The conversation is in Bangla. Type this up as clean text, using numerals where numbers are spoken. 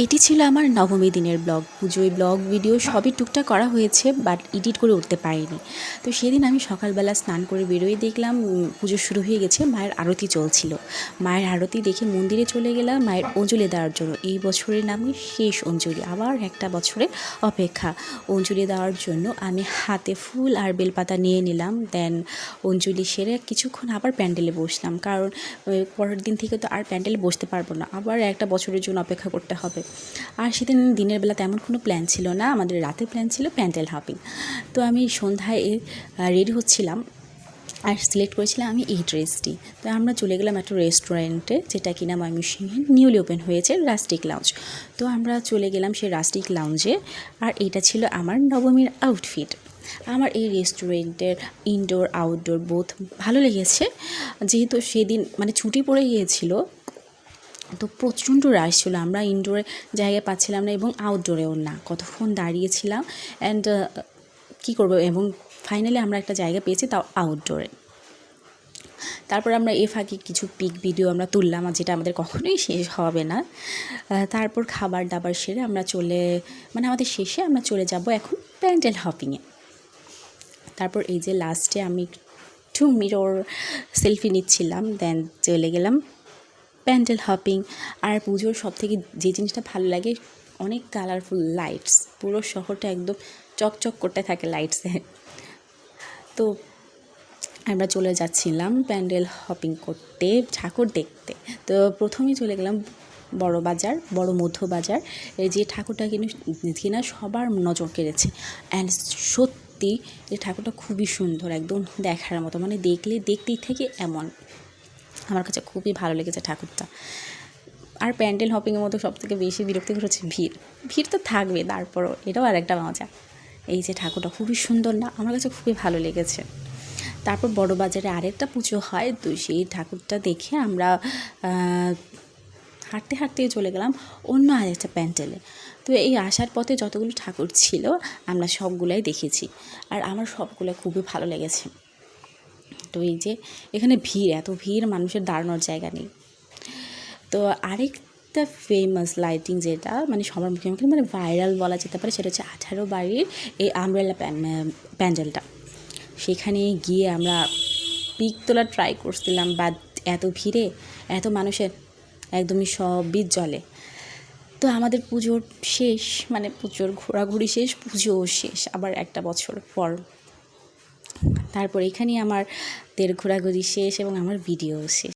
এটি ছিল আমার নবমী দিনের ব্লগ। পুজোয় ব্লগ ভিডিও সবই টুকটাক করা হয়েছে, বাট এডিট করে উঠতে পারিনি। তো সেদিন আমি সকালবেলা স্নান করে বেরোয় দেখলাম পুজো শুরু হয়ে গেছে, মায়ের আরতি চলছিল। মায়ের আরতি দেখে মন্দিরে চলে গেলাম মায়ের অঞ্জলি দেওয়ার জন্য। এই বছরের নামে শেষ অঞ্জলি, আবার একটা বছরের অপেক্ষা অঞ্জলি দেওয়ার জন্য। আমি হাতে ফুল আর বেলপাতা নিয়ে নিলাম। দেন অঞ্জলি সেরে কিছুক্ষণ আবার প্যান্ডেলে বসলাম, কারণ পরের দিন থেকে তো আর প্যান্ডেলে বসতে পারবো না, আবার একটা বছরের জন্য অপেক্ষা করতে হবে। আর সেদিন দিনের বেলা তেমন কোনো প্ল্যান ছিল না, আমাদের রাতের প্ল্যান ছিল প্যান্ডেল হপিং। তো আমি সন্ধ্যায় রেডি হচ্ছিলাম আর সিলেক্ট করেছিলাম আমি এই ড্রেসটি। তো আমরা চলে গেলাম একটা রেস্টুরেন্টে, যেটা কিনা ময়মনসিংহে নিউলি ওপেন হয়েছে, রাস্টিক লাউঞ্জ। তো আমরা চলে গেলাম সেই রাস্টিক লাউঞ্জে। আর এটা ছিল আমার নবমীর আউটফিট। আমার এই রেস্টুরেন্টের ইনডোর আউটডোর বোথ ভালো লেগেছে, যেহেতু সেদিন মানে ছুটি পড়ে গিয়েছিল, তো প্রচণ্ড রাশ ছিল। আমরা ইনডোরে জায়গা পাচ্ছিলাম না এবং আউটডোরেও না, কতক্ষণ দাঁড়িয়েছিলাম। অ্যান্ড কী করবো, এবং ফাইনালি আমরা একটা জায়গা পেয়েছি, তাও আউটডোরে। তারপর আমরা এ ফাঁকে কিছু পিক ভিডিও আমরা তুললাম, যেটা আমাদের কখনোই শেষ হবে না। তারপর খাবার দাবার সেরে আমরা আমাদের শেষে আমরা চলে যাব এখন প্যান্ডেল হপিংয়ে। তারপর এই যে লাস্টে আমি একটু মিরর সেলফি নিচ্ছিলাম, দেন চলে গেলাম প্যান্ডেল হপিং। আর পুজোর সবথেকে যে জিনিসটা ভালো লাগে, অনেক কালারফুল লাইটস, পুরো শহরটা একদম চকচক করতে থাকে লাইটসে। তো আমরা চলে যাচ্ছিলাম প্যান্ডেল হপিং করতে, ঠাকুর দেখতে। তো প্রথমেই চলে গেলাম বড় বাজার, বড় মধ্য বাজার। এই যে ঠাকুরটা কিনা সবার নজর কেড়েছে। অ্যান্ড সত্যি এই ঠাকুরটা খুবই সুন্দর, একদম দেখার মতো, মানে দেখতেই থেকে এমন। আমার কাছে খুবই ভালো লেগেছে ঠাকুরটা। আর প্যান্ডেল হপিংয়ের মতো সবথেকে বেশি বিরক্তিকর হচ্ছে ভিড় তো থাকবে, তারপরও এটাও আর একটা মজা। এই যে ঠাকুরটা খুবই সুন্দর না, আমার কাছে খুবই ভালো লেগেছে। তারপর বড় বাজারে আরেকটা পুজো হয়, তো সেই ঠাকুরটা দেখে আমরা হাঁটতে হাঁটতে চলে গেলাম অন্য আরেকটা প্যান্ডেলে। তো এই আসার পথে যতগুলো ঠাকুর ছিল আমরা সবগুলাই দেখেছি, আর আমার সবগুলো খুবই ভালো লেগেছে। তো এই যে এখানে এত ভিড়, মানুষের দাঁড়ানোর জায়গা নেই। তো আরেকটা ফেমাস লাইটিং, যেটা মানে সবার মুখে মুখে মানে ভাইরাল বলা যেতে পারে, সেটা হচ্ছে 18 বাড়ির এই আমব্রেলা প্যান্ডেলটা। সেখানে গিয়ে আমরা পিক তোলা ট্রাই করছিলাম, বাট এত ভিড়ে এত মানুষের একদমই সবই জলে। তো আমাদের পুজোর শেষ, মানে পুজোর ঘোরাঘুরি শেষ, পুজোও শেষ আবার একটা বছর পর। তারপর এখানেই আমাদের ঘোরাঘুরি শেষ এবং আমার ভিডিও শেষ।